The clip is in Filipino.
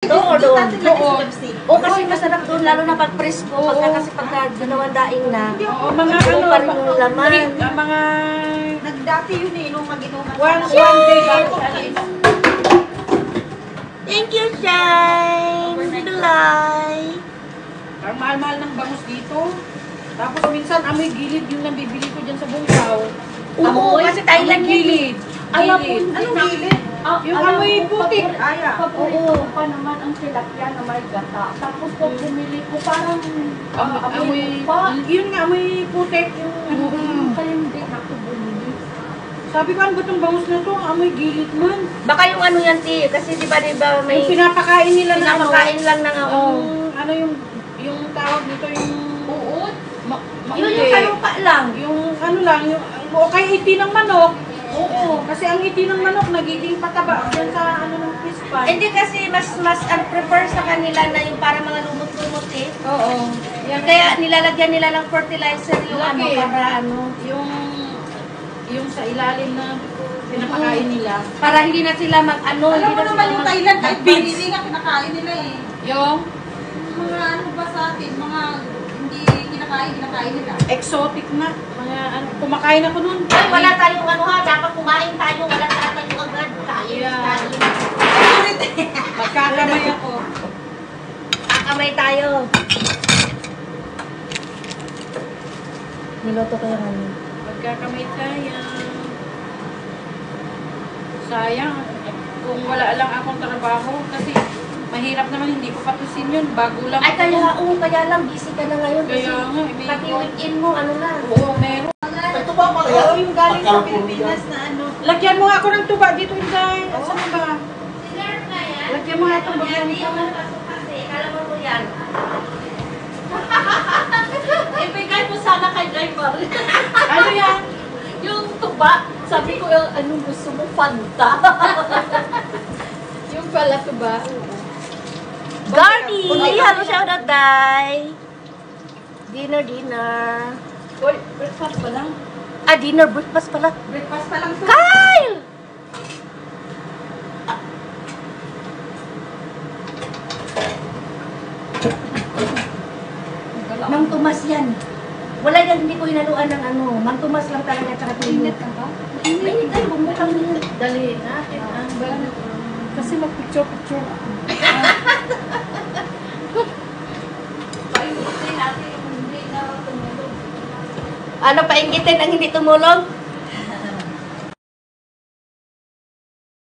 Doon. O kasi masarap doon, lalo na pag presko, pagka kasi pagka ginawang daing na, Mga doon pa rin yung laman. mga Nagdati yun eh, nung mag-inuman. one day bago. Thank you, Shine! Bilay! Ang mahal-mahal ng bangus dito. Tapos minsan amoy gilid yung nabibili ko dyan sa Bungkaw. Oo, kasi Thailand Amoy gilid. Alam mo, Gilid. Anong gilid? Yung amoy putik. Aya. Paborito ko pa naman ang tilapia na may gata. Tapos pag bumili ko, parang Amoy, pa. yun nga, amoy putik. Yung, Kaya hindi na ako bumili. sabi ko, ano ba itong bangus na to? Ang amoy gilid man. Baka yung ano yan, Ti, kasi di ba may Yung pinapakain nila na ano. pinapakain lang ng ako. Ano yung tawag nito, yung... Uod? Yun yung kalupa lang. Yung ano lang, yung okay iti ng manok. Oo, kasi ang iti ng manok nagiging pataba dyan sa ano ng fish pan. Hindi kasi mas ang prefer sa kanila na yung para mga lumot-lumot eh. Oo. Yan, kaya nilalagyan nila ng fertilizer yung ano Lagi. para ano. Yung sa ilalim na pinapakain nila. Para hindi na sila mag-ano. Alam hindi mo na naman sila yung Thailand, kahit beans. panili nga kinakain nila eh. Yung Mga ano ba sa atin, mga hindi kinakain nila. exotic na. Mga ano, kumakain ako nun. Ay, wala tayong ano ha, dapat kumain tayo, wala tayo agad. Kain, Yeah. kain. Magkakamay ako. Kakamay tayo. Niloto ko yung ano. Magkakamay tayo. Sayang. Kung wala lang akong trabaho. Kasi mahirap naman, hindi ko patusin yun. Bago lang. Ay, kaya lang, busy ka na ngayon. Kasi Kaya nga, may pati weekend mo, ano na. Oo, meron. Ito ba pala? Oo, yung galing sa Pilipinas na ano. Lagyan mo ako ng tuba dito, Inday. Saan ba? Sinerve na yan. Lagyan mo nga itong bagyan Hindi ito. mo napasok kasi. Alam mo yan. Ibigay mo sana kay driver. Ano yan? Yung tuba, sabi ko, anong gusto mo? Fanta. Yung pala tuba. Gardy! Hello, shout out, Day! Dinner. Uy, breakfast pa lang. Ah, dinner, breakfast pala. Breakfast pa lang to. Kyle! Mang Tomas yan. Wala yan, hindi ko inaluan ng ano. Mang Tomas lang talaga, tsaka tuyo. Mainit ay, bumukang yan. Dali natin ang kasi mag-picture-picture ako. Ano, painggitin ang hindi tumulong?